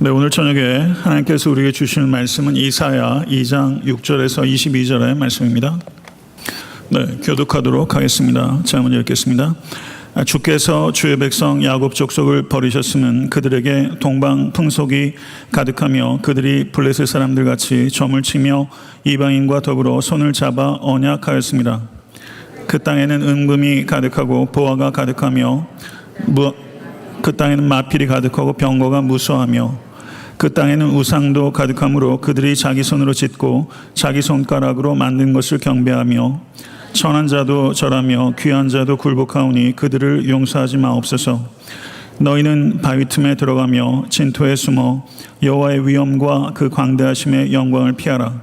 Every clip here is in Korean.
네, 오늘 저녁에 하나님께서 우리에게 주시는 말씀은 이사야 2장 6절에서 22절의 말씀입니다. 네, 교독하도록 하겠습니다. 제가 먼저 읽겠습니다. 주께서 주의 백성 야곱 족속을 버리셨으면 그들에게 동방 풍속이 가득하며 그들이 블레셋 사람들 같이 점을 치며 이방인과 더불어 손을 잡아 언약하였습니다. 그 땅에는 은금이 가득하고 보화가 가득하며 그 땅에는 마필이 가득하고 병거가 무수하며 그 땅에는 우상도 가득하므로 그들이 자기 손으로 짓고 자기 손가락으로 만든 것을 경배하며 천한 자도 절하며 귀한 자도 굴복하오니 그들을 용서하지 마옵소서. 너희는 바위 틈에 들어가며 진토에 숨어 여호와의 위엄과 그 광대하심의 영광을 피하라.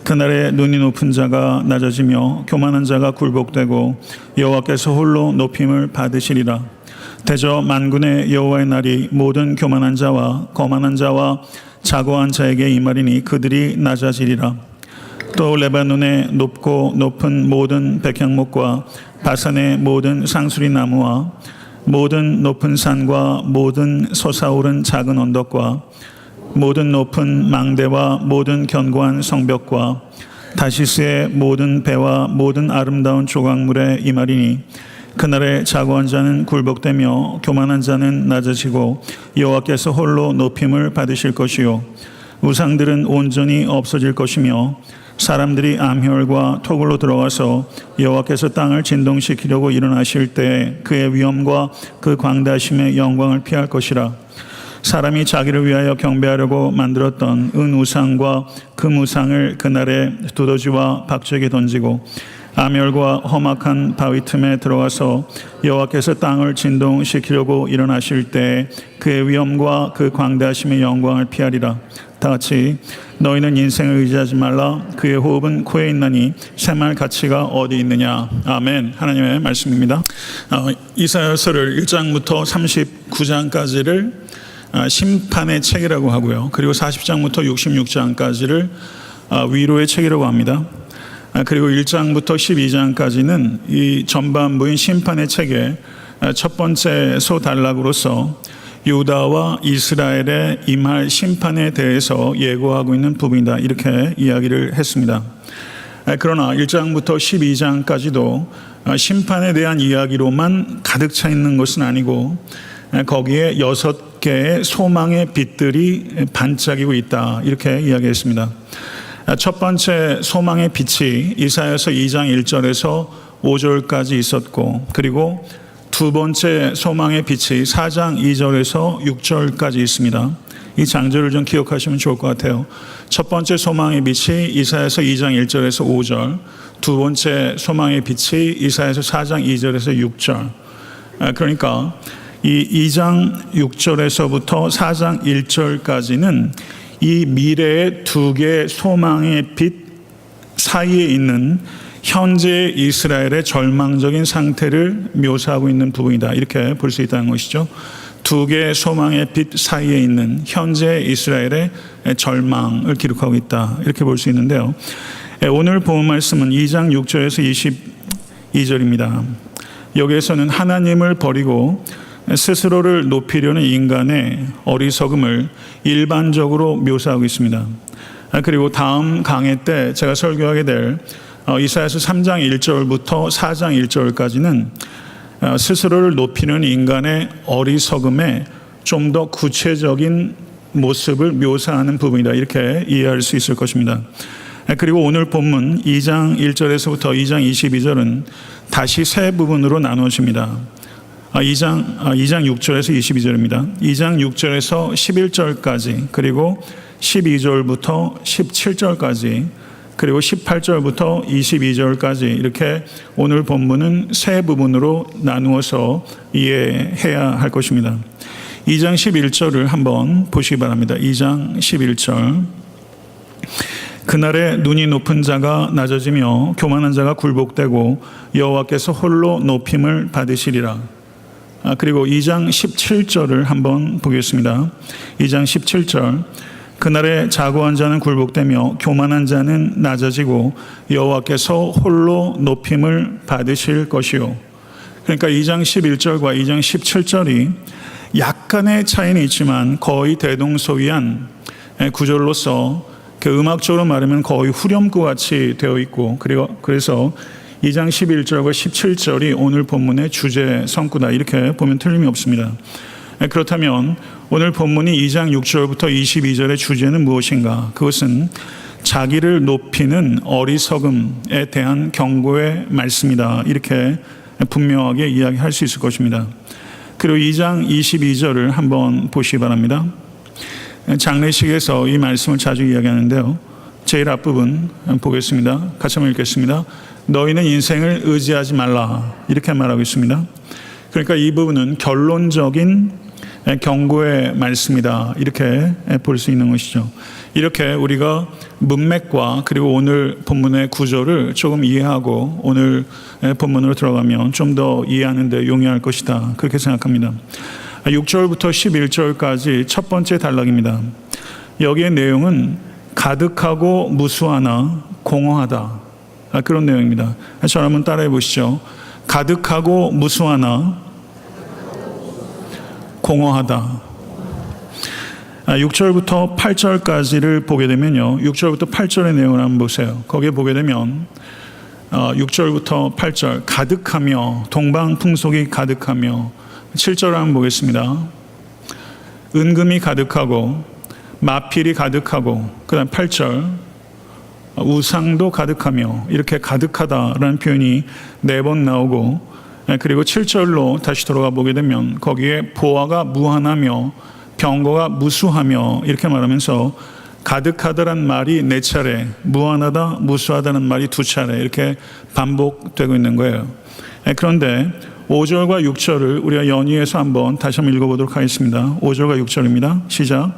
그날에 눈이 높은 자가 낮아지며 교만한 자가 굴복되고 여호와께서 홀로 높임을 받으시리라. 대저 만군의 여호와의 날이 모든 교만한 자와 거만한 자와 자고한 자에게 임하리니 그들이 낮아지리라. 또 레바논의 높고 높은 모든 백향목과 바산의 모든 상수리 나무와 모든 높은 산과 모든 솟아오른 작은 언덕과 모든 높은 망대와 모든 견고한 성벽과 다시스의 모든 배와 모든 아름다운 조각물에 임하리니 그날에 자고한 자는 굴복되며 교만한 자는 낮아지고 여호와께서 홀로 높임을 받으실 것이요 우상들은 온전히 없어질 것이며 사람들이 암혈과 토굴로 들어가서 여호와께서 땅을 진동시키려고 일어나실 때 그의 위엄과 그 광대하심의 영광을 피할 것이라. 사람이 자기를 위하여 경배하려고 만들었던 은우상과 금우상을 그날에 두더지와 박쥐에게 던지고 암열과 험악한 바위 틈에 들어가서 여호와께서 땅을 진동시키려고 일어나실 때 그의 위엄과 그 광대하심의 영광을 피하리라. 다 같이 너희는 인생을 의지하지 말라. 그의 호흡은 코에 있나니 샘할 가치가 어디 있느냐. 아멘. 하나님의 말씀입니다. 이사야서를 1장부터 39장까지를 심판의 책이라고 하고요. 그리고 40장부터 66장까지를 위로의 책이라고 합니다. 그리고 1장부터 12장까지는 이 전반부인 심판의 책의 첫 번째 소단락으로서 유다와 이스라엘의 임할 심판에 대해서 예고하고 있는 부분이다. 이렇게 이야기를 했습니다. 그러나 1장부터 12장까지도 심판에 대한 이야기로만 가득 차 있는 것은 아니고 거기에 6개의 소망의 빛들이 반짝이고 있다. 이렇게 이야기했습니다. 첫 번째 소망의 빛이 이사야서 2장 1절에서 5절까지 있었고 그리고 두 번째 소망의 빛이 4장 2절에서 6절까지 있습니다. 이 장절을 좀 기억하시면 좋을 것 같아요. 첫 번째 소망의 빛이 이사야서 2장 1절에서 5절, 두 번째 소망의 빛이 이사야서 4장 2절에서 6절. 그러니까 이 2장 6절에서부터 4장 1절까지는 이 미래의 두 개의 소망의 빛 사이에 있는 현재 이스라엘의 절망적인 상태를 묘사하고 있는 부분이다. 이렇게 볼 수 있다는 것이죠. 두 개의 소망의 빛 사이에 있는 현재 이스라엘의 절망을 기록하고 있다. 이렇게 볼 수 있는데요. 오늘 본 말씀은 2장 6절에서 22절입니다. 여기에서는 하나님을 버리고 스스로를 높이려는 인간의 어리석음을 일반적으로 묘사하고 있습니다. 그리고 다음 강해 때 제가 설교하게 될 이사야서 3장 1절부터 4장 1절까지는 스스로를 높이는 인간의 어리석음의 좀 더 구체적인 모습을 묘사하는 부분이다. 이렇게 이해할 수 있을 것입니다. 그리고 오늘 본문 2장 1절에서부터 2장 22절은 다시 세 부분으로 나누어집니다. 2장 6절에서 22절입니다. 2장 6절에서 11절까지 그리고 12절부터 17절까지 그리고 18절부터 22절까지 이렇게 오늘 본문은 세 부분으로 나누어서 이해해야 할 것입니다. 2장 11절을 한번 보시기 바랍니다. 2장 11절 그날에 눈이 높은 자가 낮아지며 교만한 자가 굴복되고 여호와께서 홀로 높임을 받으시리라. 그리고 2장 17절을 한번 보겠습니다. 2장 17절 그날에 자고한 자는 굴복되며 교만한 자는 낮아지고 여호와께서 홀로 높임을 받으실 것이요. 그러니까 2장 11절과 2장 17절이 약간의 차이는 있지만 거의 대동소이한 구절로서 그 음악적으로 말하면 거의 후렴구 같이 되어 있고, 그래서 2장 11절과 17절이 오늘 본문의 주제 성구다, 이렇게 보면 틀림이 없습니다. 그렇다면 오늘 본문이 2장 6절부터 22절의 주제는 무엇인가? 그것은 자기를 높이는 어리석음에 대한 경고의 말씀이다, 이렇게 분명하게 이야기할 수 있을 것입니다. 그리고 2장 22절을 한번 보시기 바랍니다. 장례식에서 이 말씀을 자주 이야기하는데요. 제일 앞부분 보겠습니다. 같이 한번 읽겠습니다. 너희는 인생을 의지하지 말라, 이렇게 말하고 있습니다. 그러니까 이 부분은 결론적인 경고의 말씀이다, 이렇게 볼 수 있는 것이죠. 이렇게 우리가 문맥과 그리고 오늘 본문의 구조를 조금 이해하고 오늘 본문으로 들어가면 좀 더 이해하는 데 용이할 것이다, 그렇게 생각합니다. 6절부터 11절까지 첫 번째 단락입니다. 여기의 내용은 가득하고 무수하나 공허하다, 그런 내용입니다. 저를 한번 따라해 보시죠. 가득하고 무수하나 공허하다. 6절부터 8절까지를 보게 되면요, 6절부터 8절의 내용을 한번 보세요. 거기에 보게 되면 6절부터 8절, 가득하며, 동방풍속이 가득하며, 7절을 한번 보겠습니다. 은금이 가득하고 마필이 가득하고, 그 다음 8절 우상도 가득하며, 이렇게 가득하다라는 표현이 4번 나오고, 그리고 7절로 다시 돌아가 보게 되면 거기에 보화가 무한하며 병거가 무수하며, 이렇게 말하면서 가득하다란 말이 4차례, 무한하다, 무수하다는 말이 2차례, 이렇게 반복되고 있는 거예요. 그런데 5절과 6절을 우리가 연이어서 한번 다시 한번 읽어보도록 하겠습니다. 5절과 6절입니다. 시작.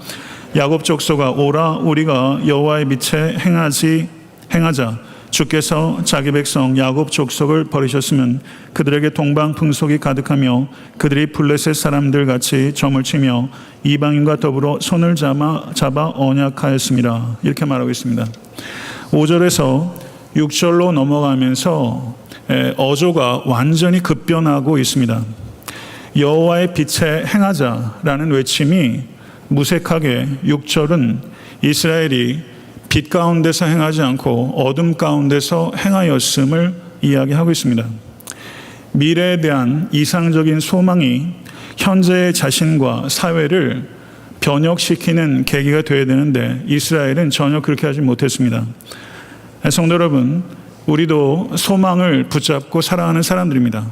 야곱 족속아, 오라, 우리가 여호와의 빛에 행하자. 주께서 자기 백성 야곱 족속을 버리셨으면 그들에게 동방풍속이 가득하며 그들이 블레셋 사람들 같이 점을 치며 이방인과 더불어 손을 잡아 언약하였습니다, 이렇게 말하고 있습니다. 5절에서 6절로 넘어가면서 어조가 완전히 급변하고 있습니다. 여호와의 빛에 행하자라는 외침이 무색하게 6절은 이스라엘이 빛 가운데서 행하지 않고 어둠 가운데서 행하였음을 이야기하고 있습니다. 미래에 대한 이상적인 소망이 현재의 자신과 사회를 변혁시키는 계기가 되어야 되는데 이스라엘은 전혀 그렇게 하지 못했습니다. 성도 여러분, 우리도 소망을 붙잡고 살아가는 사람들입니다.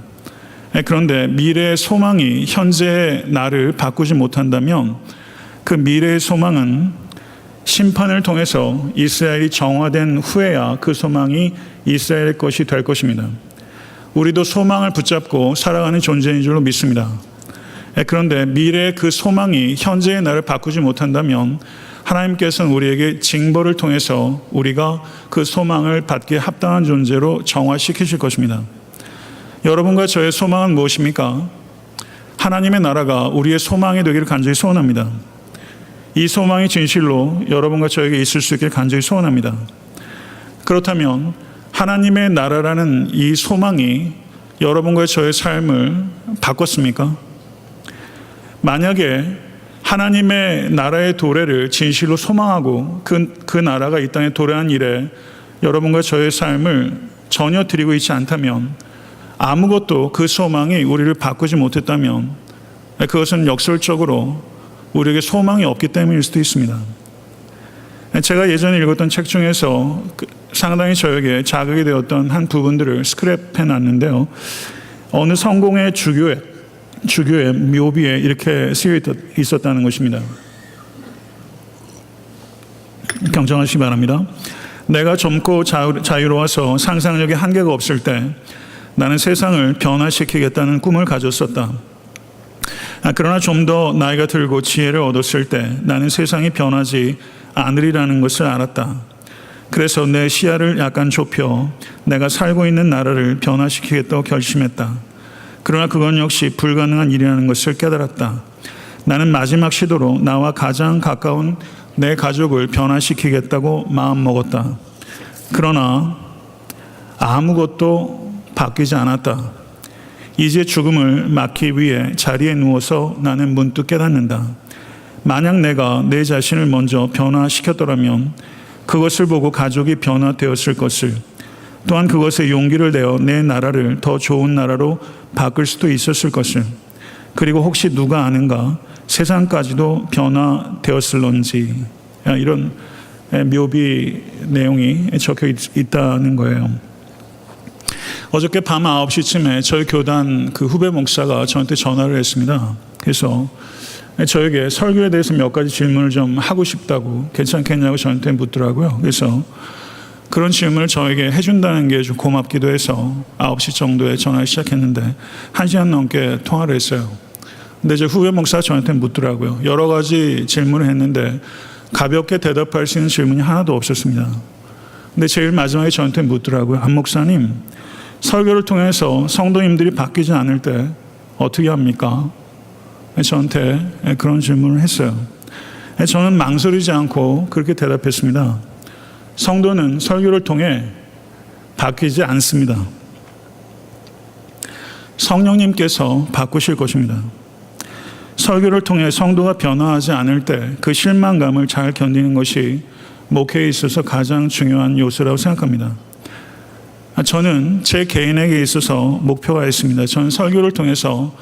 그런데 미래의 소망이 현재의 나를 바꾸지 못한다면 그 미래의 소망은 심판을 통해서 이스라엘이 정화된 후에야 그 소망이 이스라엘의 것이 될 것입니다. 우리도 소망을 붙잡고 살아가는 존재인 줄로 믿습니다. 그런데 미래의 그 소망이 현재의 나를 바꾸지 못한다면 하나님께서는 우리에게 징벌을 통해서 우리가 그 소망을 받기에 합당한 존재로 정화시키실 것입니다. 여러분과 저의 소망은 무엇입니까? 하나님의 나라가 우리의 소망이 되기를 간절히 소원합니다. 이 소망이 진실로 여러분과 저에게 있을 수 있길 간절히 소원합니다. 그렇다면 하나님의 나라라는 이 소망이 여러분과 저의 삶을 바꿨습니까? 만약에 하나님의 나라의 도래를 진실로 소망하고 그 나라가 이 땅에 도래한 이래 여러분과 저의 삶을 전혀 드리고 있지 않다면, 아무것도 그 소망이 우리를 바꾸지 못했다면 그것은 역설적으로 우리에게 소망이 없기 때문일 수도 있습니다. 제가 예전에 읽었던 책 중에서 상당히 저에게 자극이 되었던 한 부분들을 스크랩해 놨는데요. 어느 성공의 주교의 묘비에 이렇게 쓰여 있었다는 것입니다. 경청하시기 바랍니다. 내가 젊고 자유로워서 상상력에 한계가 없을 때 나는 세상을 변화시키겠다는 꿈을 가졌었다. 그러나 좀 더 나이가 들고 지혜를 얻었을 때 나는 세상이 변하지 않으리라는 것을 알았다. 그래서 내 시야를 약간 좁혀 내가 살고 있는 나라를 변화시키겠다고 결심했다. 그러나 그건 역시 불가능한 일이라는 것을 깨달았다. 나는 마지막 시도로 나와 가장 가까운 내 가족을 변화시키겠다고 마음먹었다. 그러나 아무것도 바뀌지 않았다. 이제 죽음을 막기 위해 자리에 누워서 나는 문득 깨닫는다. 만약 내가 내 자신을 먼저 변화시켰더라면 그것을 보고 가족이 변화되었을 것을, 또한 그것에 용기를 내어 내 나라를 더 좋은 나라로 바꿀 수도 있었을 것을, 그리고 혹시 누가 아는가 세상까지도 변화되었을런지, 이런 묘비 내용이 적혀 있다는 거예요. 어저께 밤 9시쯤에 저희 교단 그 후배 목사가 저한테 전화를 했습니다. 그래서 저에게 설교에 대해서 몇 가지 질문을 좀 하고 싶다고, 괜찮겠냐고 저한테 묻더라고요. 그래서 그런 질문을 저에게 해준다는 게 좀 고맙기도 해서 9시 정도에 전화를 시작했는데 1시간 넘게 통화를 했어요. 근데 제 후배 목사가 저한테 묻더라고요. 여러 가지 질문을 했는데 가볍게 대답할 수 있는 질문이 하나도 없었습니다. 근데 제일 마지막에 저한테 묻더라고요. 안 목사님, 설교를 통해서 성도님들이 바뀌지 않을 때 어떻게 합니까? 저한테 그런 질문을 했어요. 저는 망설이지 않고 그렇게 대답했습니다. 성도는 설교를 통해 바뀌지 않습니다. 성령님께서 바꾸실 것입니다. 설교를 통해 성도가 변화하지 않을 때 그 실망감을 잘 견디는 것이 목회에 있어서 가장 중요한 요소라고 생각합니다. 저는 제 개인에게 있어서 목표가 있습니다. 저는 설교를 통해서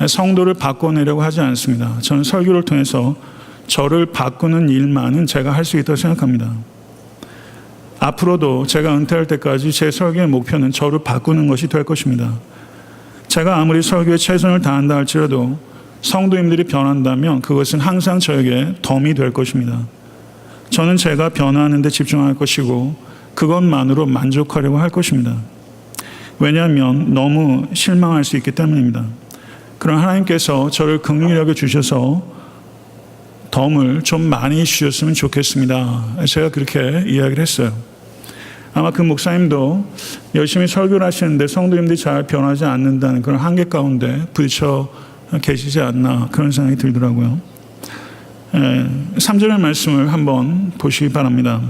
성도를 바꿔내려고 하지 않습니다. 저는 설교를 통해서 저를 바꾸는 일만은 제가 할 수 있다고 생각합니다. 앞으로도 제가 은퇴할 때까지 제 설교의 목표는 저를 바꾸는 것이 될 것입니다. 제가 아무리 설교에 최선을 다한다 할지라도 성도님들이 변한다면 그것은 항상 저에게 덤이 될 것입니다. 저는 제가 변화하는 데 집중할 것이고 그것만으로 만족하려고 할 것입니다. 왜냐하면 너무 실망할 수 있기 때문입니다. 그럼 하나님께서 저를 긍휼히 여겨 주셔서 덤을 좀 많이 주셨으면 좋겠습니다. 제가 그렇게 이야기를 했어요. 아마 그 목사님도 열심히 설교를 하시는데 성도님들이 잘 변하지 않는다는 그런 한계 가운데 부딪혀 계시지 않나, 그런 생각이 들더라고요. 3절의 말씀을 한번 보시기 바랍니다.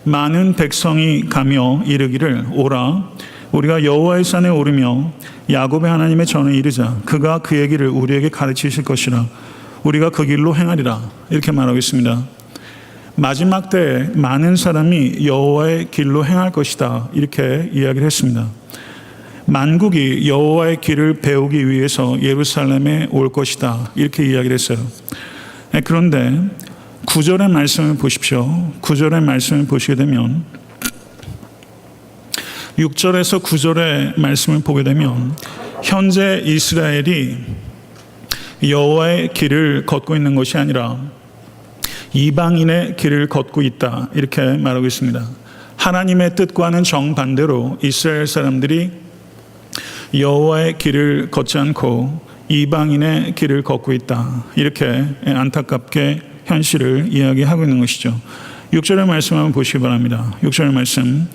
많은 백성이 가며 이르기를 오라, 우리가 여호와의 산에 오르며 야곱의 하나님의 전에 이르자. 그가 그 얘기를 우리에게 가르치실 것이라. 우리가 그 길로 행하리라. 이렇게 말하고 있습니다. 마지막 때에 많은 사람이 여호와의 길로 행할 것이다, 이렇게 이야기를 했습니다. 만국이 여호와의 길을 배우기 위해서 예루살렘에 올 것이다, 이렇게 이야기를 했어요. 그런데 9절의 말씀을 보십시오. 9절의 말씀을 보시게 되면 6절에서 9절의 말씀을 보게 되면 현재 이스라엘이 여호와의 길을 걷고 있는 것이 아니라 이방인의 길을 걷고 있다, 이렇게 말하고 있습니다. 하나님의 뜻과는 정반대로 이스라엘 사람들이 여호와의 길을 걷지 않고 이방인의 길을 걷고 있다, 이렇게 안타깝게 현실을 이야기하고 있는 것이죠. 6절의 말씀 한번 보시기 바랍니다. 6절의 말씀.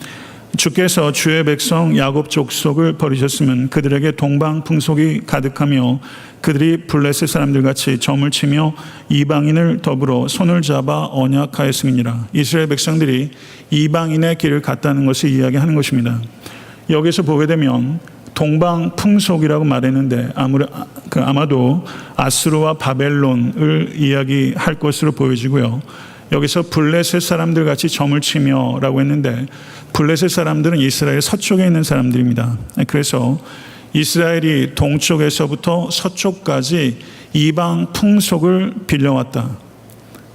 주께서 주의 백성 야곱 족속을 버리셨으면 그들에게 동방 풍속이 가득하며 그들이 블레셋 사람들같이 점을 치며 이방인을 더불어 손을 잡아 언약하였음이니라. 이스라엘 백성들이 이방인의 길을 갔다는 것을 이야기하는 것입니다. 여기서 보게 되면 동방 풍속이라고 말했는데 아마도 아수르와 바벨론을 이야기할 것으로 보여지고요. 여기서 블레셋 사람들 같이 점을 치며 라고 했는데 블레셋 사람들은 이스라엘 서쪽에 있는 사람들입니다. 그래서 이스라엘이 동쪽에서부터 서쪽까지 이방 풍속을 빌려왔다.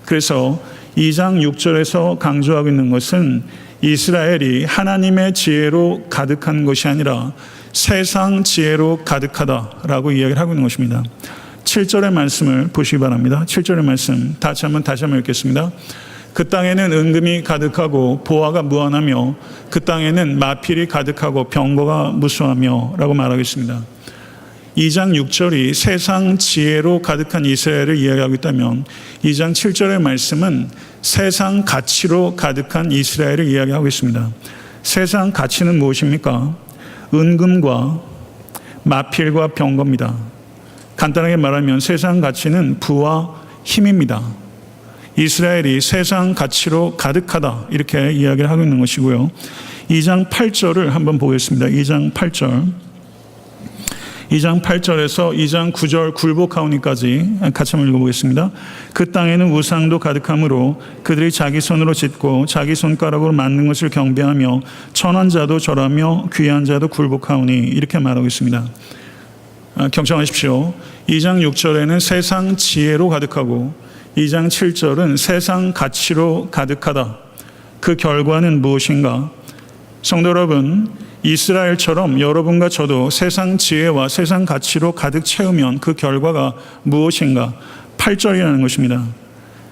그래서 2장 6절에서 강조하고 있는 것은 이스라엘이 하나님의 지혜로 가득한 것이 아니라 세상 지혜로 가득하다라고 이야기를 하고 있는 것입니다. 7절의 말씀을 보시기 바랍니다. 7절의 말씀 다시 한번 읽겠습니다. 그 땅에는 은금이 가득하고 보화가 무한하며 그 땅에는 마필이 가득하고 병거가 무수하며 라고 말하겠습니다. 2장 6절이 세상 지혜로 가득한 이스라엘을 이야기하고 있다면 2장 7절의 말씀은 세상 가치로 가득한 이스라엘을 이야기하고 있습니다. 세상 가치는 무엇입니까? 은금과 마필과 병거입니다. 간단하게 말하면 세상 가치는 부와 힘입니다. 이스라엘이 세상 가치로 가득하다, 이렇게 이야기를 하고 있는 것이고요. 2장 8절을 한번 보겠습니다. 2장 8절. 2장 8절에서 2장 9절 굴복하오니까지 같이 한번 읽어보겠습니다. 그 땅에는 우상도 가득하므로 그들이 자기 손으로 짓고 자기 손가락으로 만든 것을 경배하며 천한 자도 절하며 귀한 자도 굴복하오니 이렇게 말하고 있습니다. 경청하십시오. 2장 6절에는 세상 지혜로 가득하고 2장 7절은 세상 가치로 가득하다. 그 결과는 무엇인가? 성도 여러분, 이스라엘처럼 여러분과 저도 세상 지혜와 세상 가치로 가득 채우면 그 결과가 무엇인가? 8절이라는 것입니다.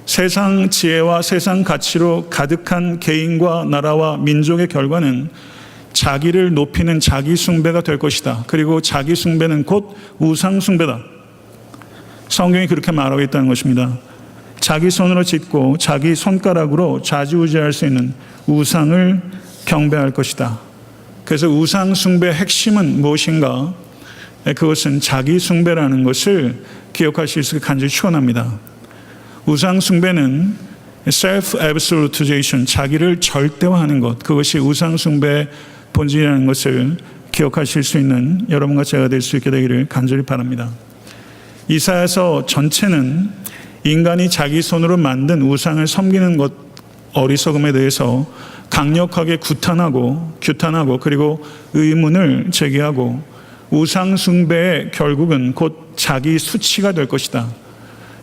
세상 지혜와 세상 가치로 가득한 개인과 나라와 민족의 결과는 자기를 높이는 자기 숭배가 될 것이다. 그리고 자기 숭배는 곧 우상 숭배다. 성경이 그렇게 말하고 있다는 것입니다. 자기 손으로 짓고 자기 손가락으로 좌지우지할 수 있는 우상을 경배할 것이다. 그래서 우상 숭배의 핵심은 무엇인가? 그것은 자기 숭배라는 것을 기억하실 수 있게 간절히 축원합니다. 우상 숭배는 self-absolutization, 자기를 절대화하는 것, 그것이 우상 숭배의 본질이라는 것을 기억하실 수 있는 여러분과 제가 될 수 있게 되기를 간절히 바랍니다. 이사야서 전체는 인간이 자기 손으로 만든 우상을 섬기는 것 어리석음에 대해서 강력하게 규탄하고 그리고 의문을 제기하고 우상 숭배의 결국은 곧 자기 수치가 될 것이다.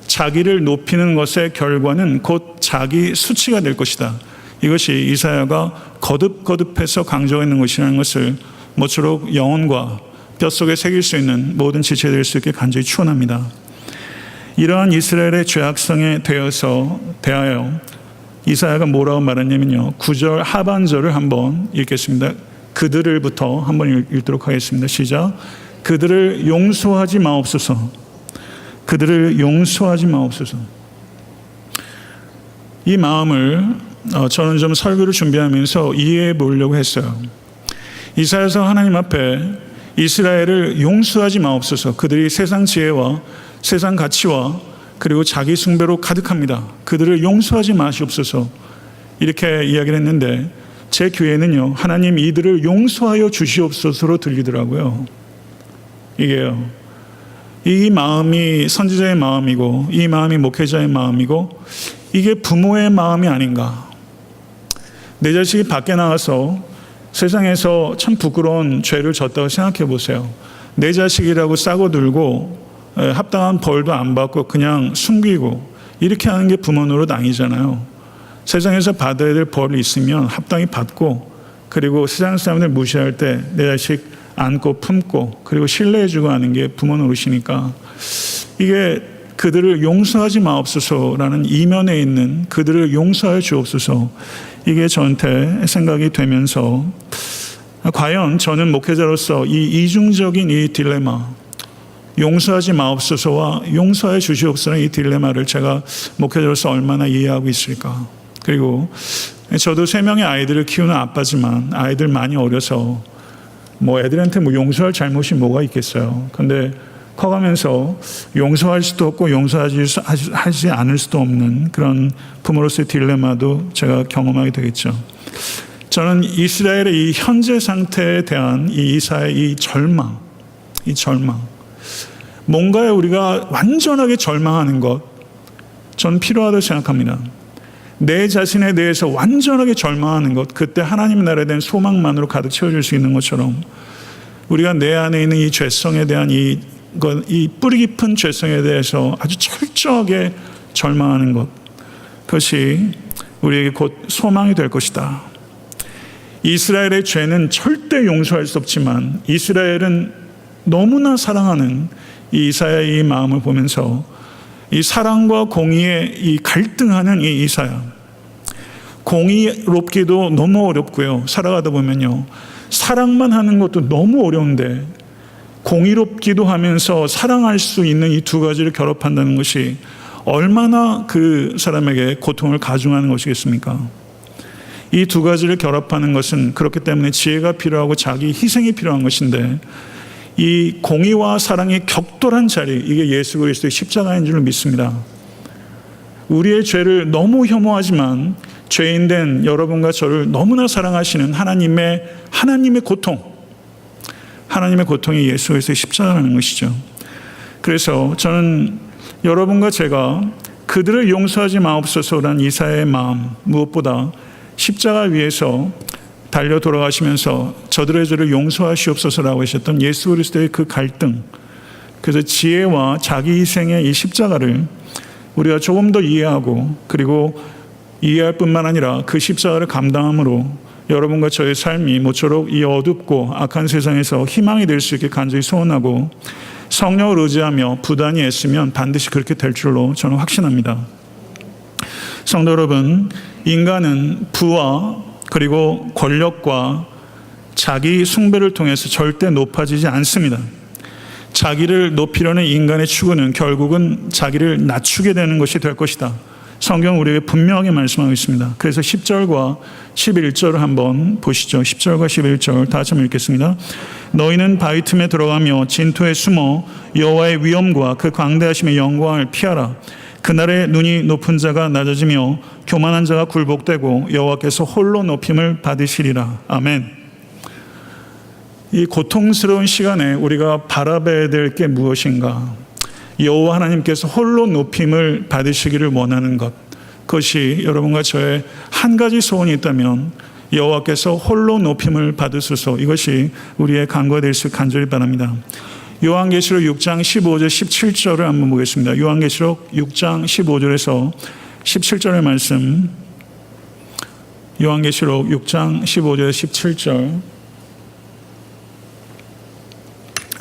자기를 높이는 것의 결과는 곧 자기 수치가 될 것이다. 이것이 이사야가 거듭해서 강조하고 있는 것이라는 것을 모쪼록 영혼과 뼛속에 새길 수 있는 모든 지체될 수 있게 간절히 축원합니다. 이러한 이스라엘의 죄악성에 대하여 이사야가 뭐라고 말했냐면요. 9절 하반절을 한번 읽겠습니다. 그들을부터 한번 읽도록 하겠습니다. 시작. 그들을 용서하지 마옵소서. 그들을 용서하지 마옵소서. 이 마음을 저는 좀 설교를 준비하면서 이해해 보려고 했어요. 이사야서 하나님 앞에 이스라엘을 용서하지 마옵소서. 그들이 세상 지혜와 세상 가치와 그리고 자기 숭배로 가득합니다. 그들을 용서하지 마시옵소서. 이렇게 이야기를 했는데 제 귀에는요, 하나님 이들을 용서하여 주시옵소서로 들리더라고요. 이게요. 이 마음이 선지자의 마음이고 이 마음이 목회자의 마음이고 이게 부모의 마음이 아닌가. 내 자식이 밖에 나가서 세상에서 참 부끄러운 죄를 졌다고 생각해 보세요. 내 자식이라고 싸고 들고 합당한 벌도 안 받고 그냥 숨기고 이렇게 하는 게 부모 노릇 아니잖아요. 세상에서 받아야 될 벌이 있으면 합당히 받고 그리고 세상 사람들 무시할 때 내 자식 안고 품고 그리고 신뢰해주고 하는 게 부모 노릇이니까 이게 그들을 용서하지 마옵소서라는 이면에 있는 그들을 용서해 주옵소서, 이게 저한테 생각이 되면서 과연 저는 목회자로서 이 이중적인 이 딜레마, 용서하지 마옵소서와 용서해 주시옵소서는 이 딜레마를 제가 목회자로서 얼마나 이해하고 있을까. 그리고 저도 3명의 아이들을 키우는 아빠지만 아이들 많이 어려서 애들한테 용서할 잘못이 뭐가 있겠어요. 근데 커가면서 용서할 수도 없고 용서하지 않을 수도 없는 그런 부모로서의 딜레마도 제가 경험하게 되겠죠. 저는 이스라엘의 이 현재 상태에 대한 이 이사의 이 절망, 뭔가에 우리가 완전하게 절망하는 것, 저는 필요하다고 생각합니다. 내 자신에 대해서 완전하게 절망하는 것, 그때 하나님 나라에 대한 소망만으로 가득 채워질 수 있는 것처럼 우리가 내 안에 있는 이 죄성에 대한 이 뿌리 깊은 죄성에 대해서 아주 철저하게 절망하는 것, 그것이 우리에게 곧 소망이 될 것이다. 이스라엘의 죄는 절대 용서할 수 없지만 이스라엘은 너무나 사랑하는 이 이사야의 이 마음을 보면서 이 사랑과 공의의 이 갈등하는 이 이사야, 공의롭기도 너무 어렵고요. 살아가다 보면요, 사랑만 하는 것도 너무 어려운데 공의롭기도 하면서 사랑할 수 있는 이 두 가지를 결합한다는 것이 얼마나 그 사람에게 고통을 가중하는 것이겠습니까? 이 두 가지를 결합하는 것은 그렇기 때문에 지혜가 필요하고 자기 희생이 필요한 것인데, 이 공의와 사랑의 격돌한 자리, 이게 예수 그리스도의 십자가인 줄 믿습니다. 우리의 죄를 너무 혐오하지만 죄인된 여러분과 저를 너무나 사랑하시는 하나님의 고통, 하나님의 고통이 예수 그리스도의 십자가라는 것이죠. 그래서 저는 여러분과 제가 그들을 용서하지 마옵소서라는 이사야의 마음, 무엇보다 십자가 위에서 달려 돌아가시면서 저들의 죄를 용서하시옵소서라고 하셨던 예수 그리스도의 그 갈등, 그래서 지혜와 자기 희생의 이 십자가를 우리가 조금 더 이해하고, 그리고 이해할 뿐만 아니라 그 십자가를 감당함으로 여러분과 저의 삶이 모쪼록 이 어둡고 악한 세상에서 희망이 될 수 있게 간절히 소원하고, 성령을 의지하며 부단히 애쓰면 반드시 그렇게 될 줄로 저는 확신합니다. 성도 여러분, 인간은 부와 그리고 권력과 자기 숭배를 통해서 절대 높아지지 않습니다. 자기를 높이려는 인간의 추구는 결국은 자기를 낮추게 되는 것이 될 것이다. 성경은 우리에게 분명하게 말씀하고 있습니다. 그래서 10절과 11절을 한번 보시죠. 10절과 11절 다 같이 한번 읽겠습니다. 너희는 바위 틈에 들어가며 진토에 숨어 여호와의 위엄과 그 광대하심의 영광을 피하라. 그날에 눈이 높은 자가 낮아지며 교만한 자가 굴복되고 여호와께서 홀로 높임을 받으시리라. 아멘. 이 고통스러운 시간에 우리가 바라봐야 될 게 무엇인가? 여호와 하나님께서 홀로 높임을 받으시기를 원하는 것, 그것이 여러분과 저의 한 가지 소원이 있다면 여호와께서 홀로 높임을 받으소서, 이것이 우리의 간구가 될 수 간절히 바랍니다. 요한계시록 6장 15절 17절을 한번 보겠습니다. 요한계시록 6장 15절에서 17절의 말씀, 요한계시록 6장 15절 17절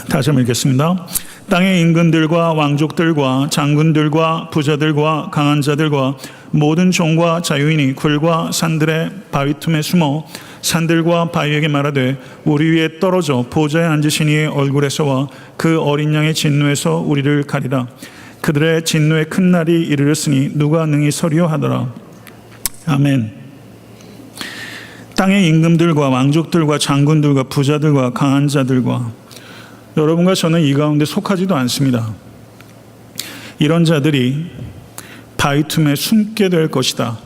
다시 한번 읽겠습니다. 땅의 임금들과 왕족들과 장군들과 부자들과 강한 자들과 모든 종과 자유인이 굴과 산들의 바위 틈에 숨어 산들과 바위에게 말하되 우리 위에 떨어져 보좌에 앉으신 이의 얼굴에서와 그 어린 양의 진노에서 우리를 가리라. 그들의 진노의 큰 날이 이르렀으니 누가 능히 서리요 하더라. 아멘. 땅의 임금들과 왕족들과 장군들과 부자들과 강한 자들과, 여러분과 저는 이 가운데 속하지도 않습니다. 이런 자들이 바위 틈에 숨게 될 것이다.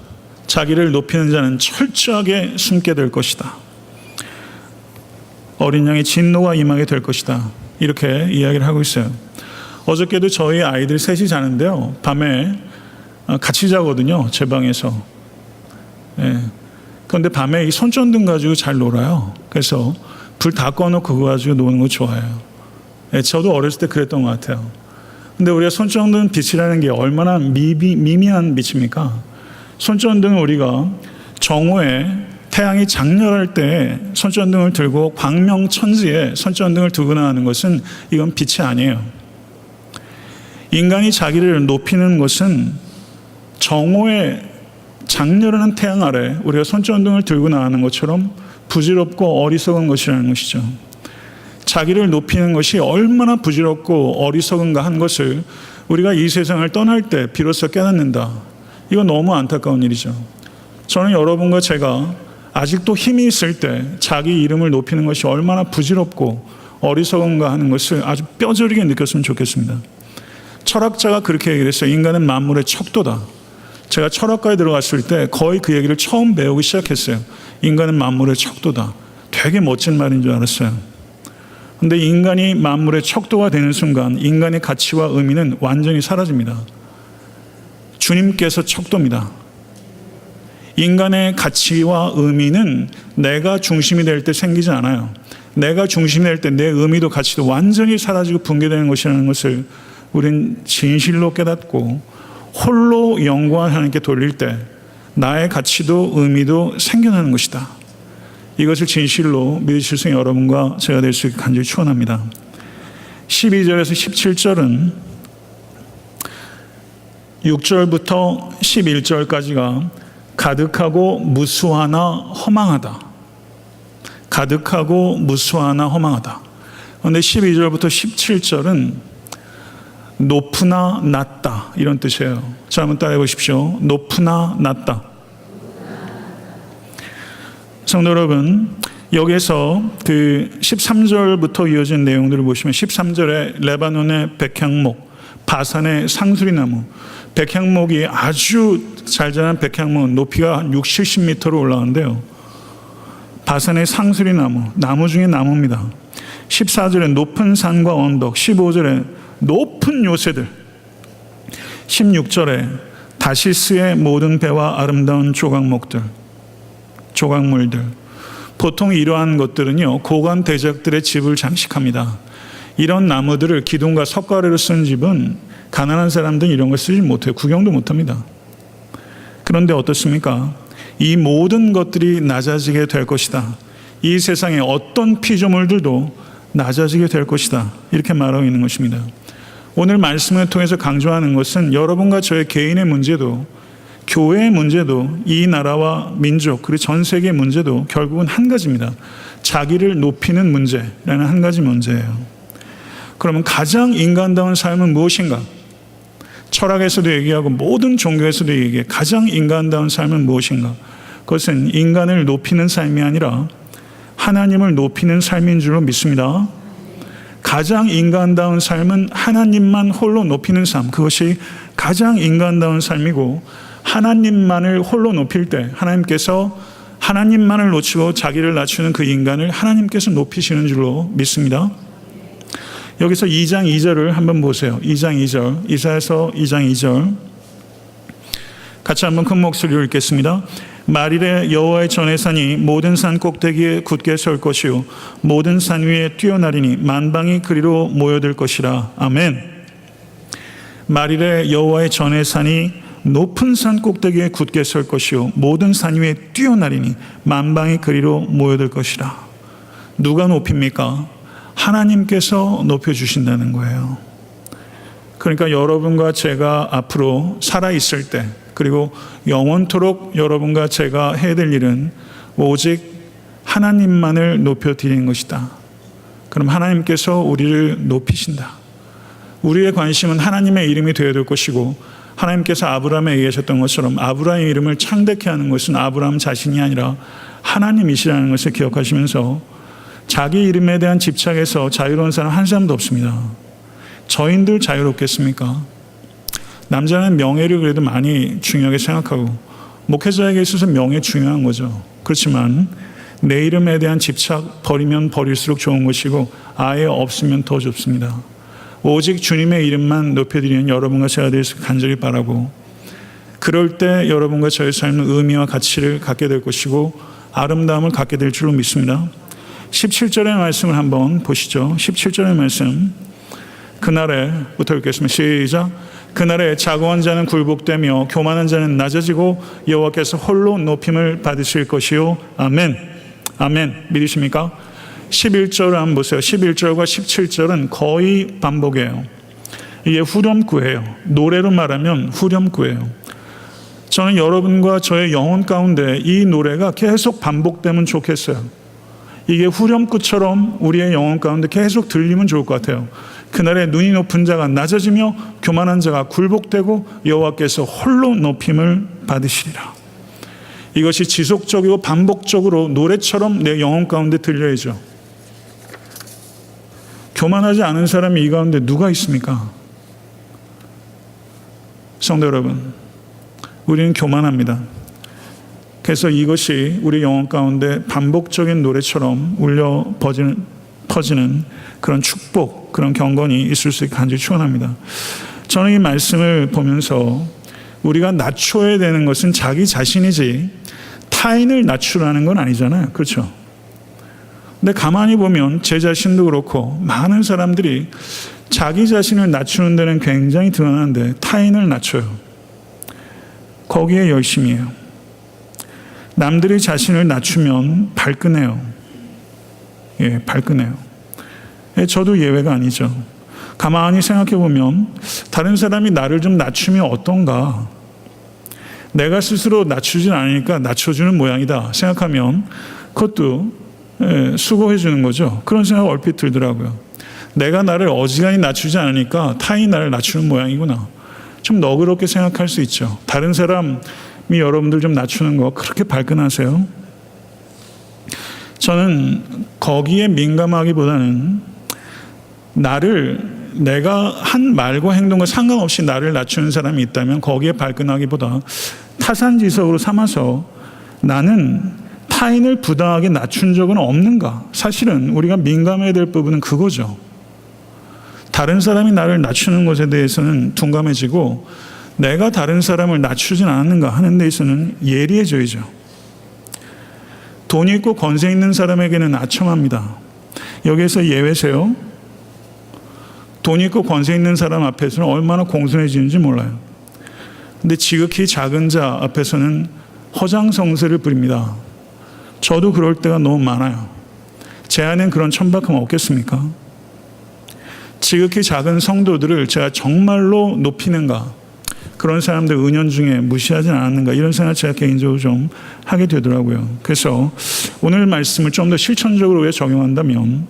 자기를 높이는 자는 철저하게 숨게 될 것이다. 어린 양의 진노가 임하게 될 것이다. 이렇게 이야기를 하고 있어요. 어저께도 저희 아이들 셋이 자는데요, 밤에 같이 자거든요, 제 방에서. 그런데 밤에 이 손전등 가지고 잘 놀아요. 그래서 불 다 꺼놓고 그거 가지고 노는 거 좋아해요. 저도 어렸을 때 그랬던 것 같아요. 근데 우리가 손전등 빛이라는 게 얼마나 미미한 빛입니까? 손전등을 우리가 정오에 태양이 장렬할 때 손전등을 들고 광명천지에 손전등을 들고 나가는 것은 이건 빛이 아니에요. 인간이 자기를 높이는 것은 정오에 장렬한 태양 아래 우리가 손전등을 들고 나가는 것처럼 부질없고 어리석은 것이라는 것이죠. 자기를 높이는 것이 얼마나 부질없고 어리석은가 한 것을 우리가 이 세상을 떠날 때 비로소 깨닫는다. 이건 너무 안타까운 일이죠. 저는 여러분과 제가 아직도 힘이 있을 때 자기 이름을 높이는 것이 얼마나 부질없고 어리석은가 하는 것을 아주 뼈저리게 느꼈으면 좋겠습니다. 철학자가 그렇게 얘기를 했어요. 인간은 만물의 척도다. 제가 철학과에 들어갔을 때 거의 그 얘기를 처음 배우기 시작했어요. 인간은 만물의 척도다. 되게 멋진 말인 줄 알았어요. 근데 인간이 만물의 척도가 되는 순간 인간의 가치와 의미는 완전히 사라집니다. 주님께서 척도입니다. 인간의 가치와 의미는 내가 중심이 될 때 생기지 않아요. 내가 중심이 될 때 내 의미도 가치도 완전히 사라지고 붕괴되는 것이라는 것을 우린 진실로 깨닫고 홀로 영광을 하나님께 돌릴 때 나의 가치도 의미도 생겨나는 것이다. 이것을 진실로 믿으실 수 있는 여러분과 제가 될 수 있게 간절히 축원합니다. 12절에서 17절은 6절부터 11절까지가 가득하고 무수하나 허망하다. 가득하고 무수하나 허망하다. 그런데 12절부터 17절은 높으나 낮다, 이런 뜻이에요. 자, 한번 따라해 보십시오. 높으나 낮다. 성도 여러분, 여기에서 그 13절부터 이어진 내용들을 보시면 13절에 레바논의 백향목, 바산의 상수리나무, 백향목이 아주 잘 자란 백향목은 높이가 한 60, 70m로 올라가는데요. 바산의 상수리나무, 나무 중에 나무입니다. 14절에 높은 산과 언덕, 15절에 높은 요새들, 16절에 다시스의 모든 배와 아름다운 조각물들. 보통 이러한 것들은요, 고관 대작들의 집을 장식합니다. 이런 나무들을 기둥과 석가래로 쓴 집은 가난한 사람들은 이런 걸 쓰지 못해요. 구경도 못합니다. 그런데 어떻습니까? 이 모든 것들이 낮아지게 될 것이다. 이 세상의 어떤 피조물들도 낮아지게 될 것이다. 이렇게 말하고 있는 것입니다. 오늘 말씀을 통해서 강조하는 것은 여러분과 저의 개인의 문제도, 교회의 문제도, 이 나라와 민족 그리고 전 세계의 문제도 결국은 한 가지입니다. 자기를 높이는 문제라는 한 가지 문제예요. 그러면 가장 인간다운 삶은 무엇인가? 철학에서도 얘기하고 모든 종교에서도 얘기해. 가장 인간다운 삶은 무엇인가? 그것은 인간을 높이는 삶이 아니라 하나님을 높이는 삶인 줄로 믿습니다. 가장 인간다운 삶은 하나님만 홀로 높이는 삶. 그것이 가장 인간다운 삶이고, 하나님만을 홀로 높일 때 하나님께서 하나님만을 놓치고 자기를 낮추는 그 인간을 하나님께서 높이시는 줄로 믿습니다. 여기서 2장 2절을 한번 보세요. 2장 2절, 이사야서 2장 2절 같이 한번 큰 목소리로 읽겠습니다. 말일에 여호와의 전의 산이 모든 산 꼭대기에 굳게 설 것이요 모든 산 위에 뛰어나리니 만방이 그리로 모여들 것이라. 아멘. 말일에 여호와의 전의 산이 높은 산 꼭대기에 굳게 설 것이요 모든 산 위에 뛰어나리니 만방이 그리로 모여들 것이라. 누가 높입니까? 하나님께서 높여주신다는 거예요. 그러니까 여러분과 제가 앞으로 살아있을 때, 그리고 영원토록 여러분과 제가 해야 될 일은 오직 하나님만을 높여드리는 것이다. 그럼 하나님께서 우리를 높이신다. 우리의 관심은 하나님의 이름이 되어야 될 것이고, 하나님께서 아브라함에 얘기하셨던 것처럼 아브라함의 이름을 창대케 하는 것은 아브라함 자신이 아니라 하나님이시라는 것을 기억하시면서 자기 이름에 대한 집착에서 자유로운 사람 한 사람도 없습니다. 저인들 자유롭겠습니까? 남자는 명예를 그래도 많이 중요하게 생각하고, 목회자에게 있어서 명예 중요한 거죠. 그렇지만 내 이름에 대한 집착, 버리면 버릴수록 좋은 것이고 아예 없으면 더 좋습니다. 오직 주님의 이름만 높여드리는 여러분과 제가 되길 간절히 바라고, 그럴 때 여러분과 저의 삶은 의미와 가치를 갖게 될 것이고 아름다움을 갖게 될 줄로 믿습니다. 17절의 말씀을 한번 보시죠. 17절의 말씀, 그날에부터 읽겠습니다. 시작. 그날에 자고한 자는 굴복되며 교만한 자는 낮아지고 여호와께서 홀로 높임을 받으실 것이요. 아멘. 아멘. 믿으십니까? 11절을 한번 보세요. 11절과 17절은 거의 반복이에요. 이게 후렴구예요. 노래로 말하면 후렴구예요. 저는 여러분과 저의 영혼 가운데 이 노래가 계속 반복되면 좋겠어요. 이게 후렴구처럼 우리의 영혼 가운데 계속 들리면 좋을 것 같아요. 그날에 눈이 높은 자가 낮아지며 교만한 자가 굴복되고 여호와께서 홀로 높임을 받으시리라. 이것이 지속적이고 반복적으로 노래처럼 내 영혼 가운데 들려야죠. 교만하지 않은 사람이 이 가운데 누가 있습니까? 성도 여러분, 우리는 교만합니다. 그래서 이것이 우리 영혼 가운데 반복적인 노래처럼 울려 퍼지는 그런 축복, 그런 경건이 있을 수 있게 간절히 축원합니다. 저는 이 말씀을 보면서 우리가 낮춰야 되는 것은 자기 자신이지 타인을 낮추라는 건 아니잖아요. 그렇죠? 근데 가만히 보면 제 자신도 그렇고 많은 사람들이 자기 자신을 낮추는 데는 굉장히 등한한데 타인을 낮춰요. 거기에 열심이에요. 남들이 자신을 낮추면 발끈해요. 예, 발끈해요. 예, 저도 예외가 아니죠. 가만히 생각해 보면 다른 사람이 나를 좀 낮추면 어떤가? 내가 스스로 낮추진 않으니까 낮춰주는 모양이다 생각하면 그것도 수고해 주는 거죠. 그런 생각 얼핏 들더라고요. 내가 나를 어지간히 낮추지 않으니까 타인이 나를 낮추는 모양이구나. 좀 너그럽게 생각할 수 있죠. 다른 사람이 여러분들 좀 낮추는 거 그렇게 발끈하세요? 저는 거기에 민감하기보다는 내가 한 말과 행동과 상관없이 나를 낮추는 사람이 있다면 거기에 발끈하기보다 타산지석으로 삼아서 나는 타인을 부당하게 낮춘 적은 없는가? 사실은 우리가 민감해야 될 부분은 그거죠. 다른 사람이 나를 낮추는 것에 대해서는 둔감해지고 내가 다른 사람을 낮추진 않았는가 하는 데 있어서는 예리해져야죠. 돈이 있고 권세 있는 사람에게는 아첨합니다. 여기에서 예외세요. 돈이 있고 권세 있는 사람 앞에서는 얼마나 공손해지는지 몰라요. 근데 지극히 작은 자 앞에서는 허장성세를 부립니다. 저도 그럴 때가 너무 많아요. 제 안엔 그런 천박함 없겠습니까? 지극히 작은 성도들을 제가 정말로 높이는가? 그런 사람들 은연중에 무시하진 않았는가? 이런 생각 제가 개인적으로 좀 하게 되더라고요. 그래서 오늘 말씀을 좀 더 실천적으로 왜 적용한다면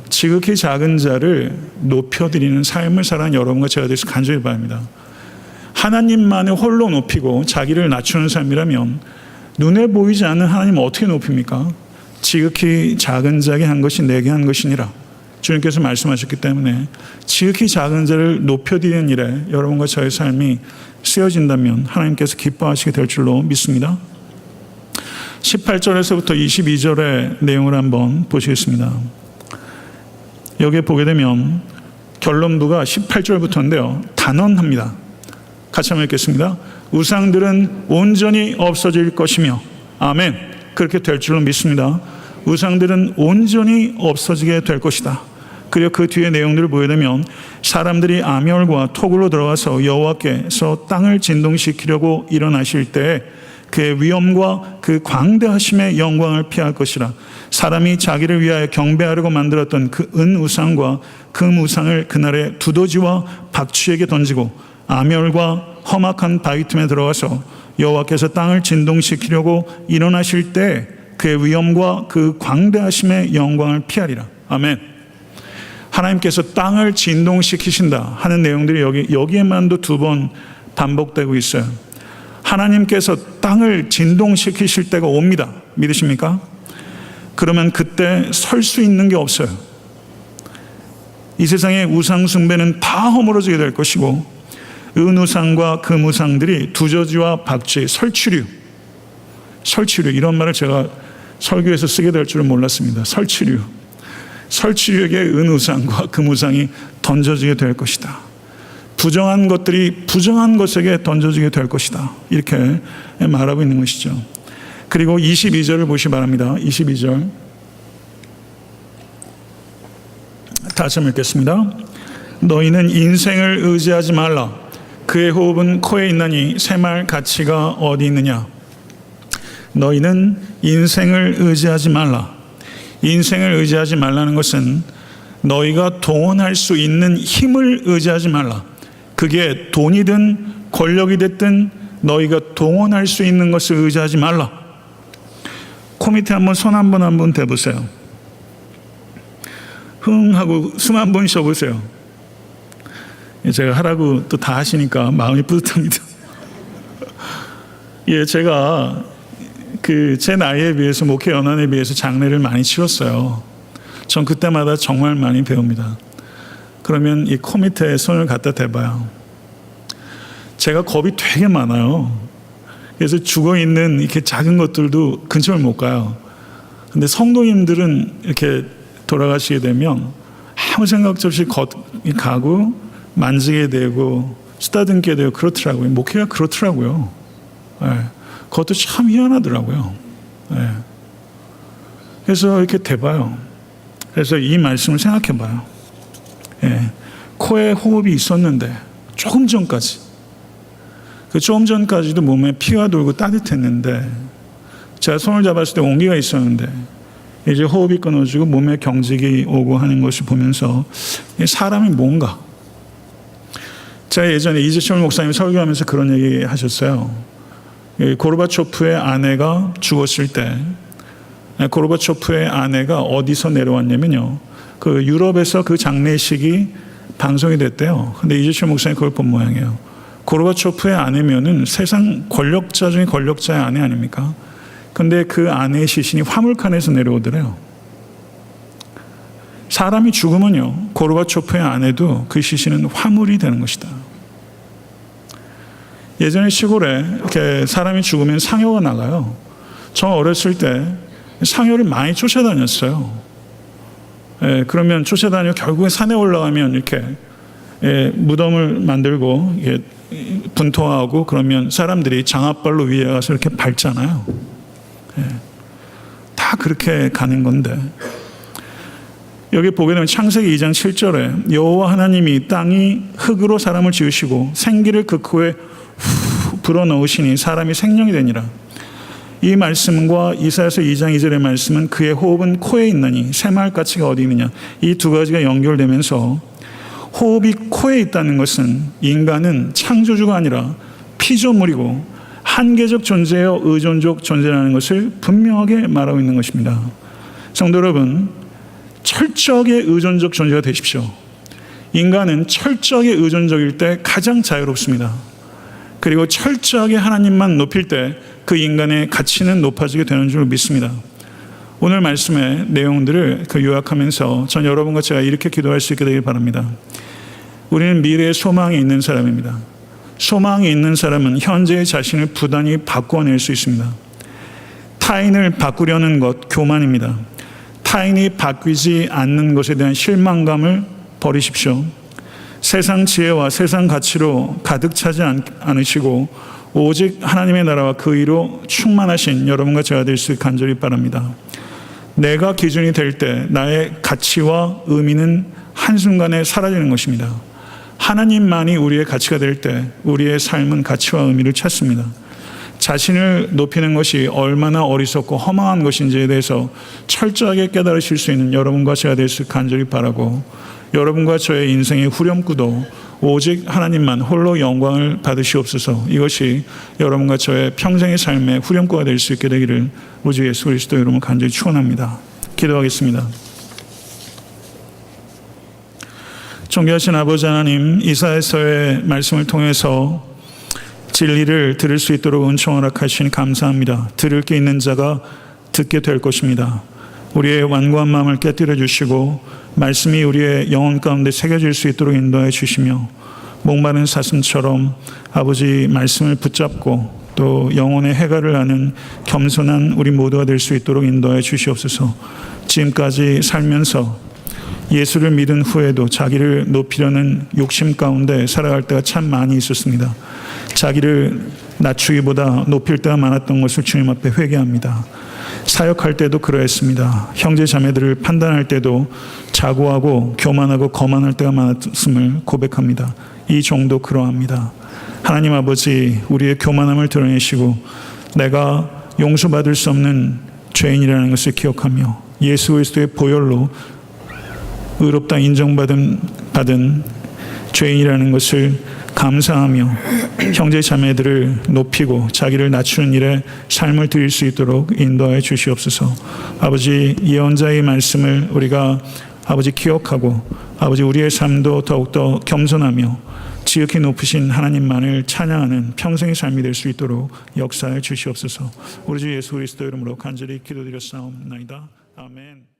지극히 작은 자를 높여드리는 삶을 살아가는 여러분과 제가 되어서 간절히 바랍니다. 하나님만을 홀로 높이고 자기를 낮추는 삶이라면 눈에 보이지 않는 하나님을 어떻게 높입니까? 지극히 작은 자에게 한 것이 내게 한 것이니라. 주님께서 말씀하셨기 때문에 지극히 작은 자를 높여드리는 일에 여러분과 저의 삶이 쓰여진다면 하나님께서 기뻐하시게 될 줄로 믿습니다. 18절에서부터 22절의 내용을 한번 보시겠습니다. 여기에 보게 되면 결론부가 18절부터인데요. 단언합니다. 같이 한번 읽겠습니다. 우상들은 온전히 없어질 것이며 아멘. 그렇게 될 줄로 믿습니다. 우상들은 온전히 없어지게 될 것이다. 그리고 그 뒤에 내용들을 보게 되면 사람들이 아멸과 토굴로 들어가서 여호와께서 땅을 진동시키려고 일어나실 때 그의 위엄과 그 광대하심의 영광을 피할 것이라. 사람이 자기를 위하여 경배하려고 만들었던 그 은우상과 금우상을 그날에 두더지와 박쥐에게 던지고 아멸과 험악한 바위 틈에 들어가서 여호와께서 땅을 진동시키려고 일어나실 때 그의 위엄과 그 광대하심의 영광을 피하리라. 아멘. 하나님께서 땅을 진동시키신다 하는 내용들이 여기에만도 2번 반복되고 있어요. 하나님께서 땅을 진동시키실 때가 옵니다. 믿으십니까? 그러면 그때 설 수 있는 게 없어요. 이 세상의 우상 숭배는 다 허물어지게 될 것이고 은우상과 금우상들이 두저지와 박쥐, 설치류 이런 말을 제가 설교에서 쓰게 될 줄은 몰랐습니다. 설치류에게 은우상과 금우상이 던져지게 될 것이다. 부정한 것들이 부정한 것에게 던져지게 될 것이다. 이렇게 말하고 있는 것이죠. 그리고 22절을 보시기 바랍니다. 22절 다시 한번 읽겠습니다. 너희는 인생을 의지하지 말라. 그의 호흡은 코에 있나니 새말 가치가 어디 있느냐. 너희는 인생을 의지하지 말라. 인생을 의지하지 말라는 것은 너희가 동원할 수 있는 힘을 의지하지 말라. 그게 돈이든 권력이 됐든 너희가 동원할 수 있는 것을 의지하지 말라. 코 밑에 한번 손 한번 대보세요. 흥 하고 숨 한 번 쉬어보세요. 제가 하라고 또 다 하시니까 마음이 뿌듯합니다. 예, 제가 제 나이에 비해서 목회 연한에 비해서 장례를 많이 치렀어요. 전 그때마다 정말 많이 배웁니다. 그러면 이 코 밑에 손을 갖다 대봐요. 제가 겁이 되게 많아요. 그래서 죽어있는 이렇게 작은 것들도 근처를 못 가요. 근데 성도님들은 이렇게 돌아가시게 되면 아무 생각 없이 가고 만지게 되고 쓰다듬게 되고 그렇더라고요. 목회가 그렇더라고요. 네. 그것도 참 희한하더라고요. 네. 그래서 이렇게 대봐요. 그래서 이 말씀을 생각해 봐요. 네. 코에 호흡이 있었는데 조금 전까지 조금 전까지도 몸에 피가 돌고 따뜻했는데 제가 손을 잡았을 때 온기가 있었는데 이제 호흡이 끊어지고 몸에 경직이 오고 하는 것을 보면서 사람이 뭔가. 제가 예전에 이재철 목사님 설교하면서 그런 얘기 하셨어요. 고르바초프의 아내가 죽었을 때 고르바초프의 아내가 어디서 내려왔냐면요. 유럽에서 그 장례식이 방송이 됐대요. 근데 이재철 목사님 그걸 본 모양이에요. 고르바초프의 아내면은 세상 권력자 중에 권력자의 아내 아닙니까? 근데 그 아내의 시신이 화물칸에서 내려오더래요. 사람이 죽으면요, 고르바초프의 아내도 그 시신은 화물이 되는 것이다. 예전에 시골에 이렇게 사람이 죽으면 상여가 나가요. 저 어렸을 때 상여를 많이 쫓아다녔어요. 그러면 쫓아다녀 결국에 산에 올라가면 이렇게 무덤을 만들고 분토하고 그러면 사람들이 장압발로 위에 가서 이렇게 밟잖아요. 다 그렇게 가는 건데 여기 보게 되면 창세기 2장 7절에 여호와 하나님이 땅이 흙으로 사람을 지으시고 생기를 그 코에 후 불어넣으시니 사람이 생명이 되니라. 이 말씀과 이사야서 2장 2절의 말씀은 그의 호흡은 코에 있나니 새마을가치가 어디 있느냐, 이 두 가지가 연결되면서 호흡이 코에 있다는 것은 인간은 창조주가 아니라 피조물이고 한계적 존재여 의존적 존재라는 것을 분명하게 말하고 있는 것입니다. 성도 여러분, 철저하게 의존적 존재가 되십시오. 인간은 철저하게 의존적일 때 가장 자유롭습니다. 그리고 철저하게 하나님만 높일 때 그 인간의 가치는 높아지게 되는 줄 믿습니다. 오늘 말씀의 내용들을 요약하면서 전 여러분과 제가 이렇게 기도할 수 있게 되길 바랍니다. 우리는 미래의 소망이 있는 사람입니다. 소망이 있는 사람은 현재의 자신을 부단히 바꿔낼 수 있습니다. 타인을 바꾸려는 것 교만입니다. 타인이 바뀌지 않는 것에 대한 실망감을 버리십시오. 세상 지혜와 세상 가치로 가득 차지 않으시고 오직 하나님의 나라와 그 의로 충만하신 여러분과 제가 될 수 간절히 바랍니다. 내가 기준이 될 때 나의 가치와 의미는 한순간에 사라지는 것입니다. 하나님만이 우리의 가치가 될 때 우리의 삶은 가치와 의미를 찾습니다. 자신을 높이는 것이 얼마나 어리석고 허망한 것인지에 대해서 철저하게 깨달으실 수 있는 여러분과 제가 될 수 간절히 바라고, 여러분과 저의 인생의 후렴구도 오직 하나님만 홀로 영광을 받으시옵소서. 이것이 여러분과 저의 평생의 삶의 후렴구가 될 수 있게 되기를 우주 예수 그리스도 여러분 간절히 축원합니다. 기도하겠습니다. 존귀하신 아버지 하나님, 이사야서의 말씀을 통해서 진리를 들을 수 있도록 은총 허락하시니 감사합니다. 들을 게 있는 자가 듣게 될 것입니다. 우리의 완고한 마음을 깨뜨려 주시고 말씀이 우리의 영혼 가운데 새겨질 수 있도록 인도해 주시며 목마른 사슴처럼 아버지 말씀을 붙잡고 또 영혼의 해갈을 하는 겸손한 우리 모두가 될 수 있도록 인도해 주시옵소서. 지금까지 살면서 예수를 믿은 후에도 자기를 높이려는 욕심 가운데 살아갈 때가 참 많이 있었습니다. 자기를 낮추기보다 높일 때가 많았던 것을 주님 앞에 회개합니다. 사역할 때도 그러했습니다. 형제 자매들을 판단할 때도 자고하고 교만하고 거만할 때가 많았음을 고백합니다. 이 종도 그러합니다. 하나님 아버지, 우리의 교만함을 드러내시고 내가 용서받을 수 없는 죄인이라는 것을 기억하며 예수 그리스도의 보혈로 의롭다 인정받은 죄인이라는 것을 감사하며 형제 자매들을 높이고 자기를 낮추는 일에 삶을 드릴 수 있도록 인도하여 주시옵소서. 아버지, 예언자의 말씀을 우리가 아버지 기억하고 아버지 우리의 삶도 더욱더 겸손하며 지극히 높으신 하나님만을 찬양하는 평생의 삶이 될 수 있도록 역사해 주시옵소서. 우리 주 예수 그리스도 이름으로 간절히 기도드렸사옵나이다. 아멘.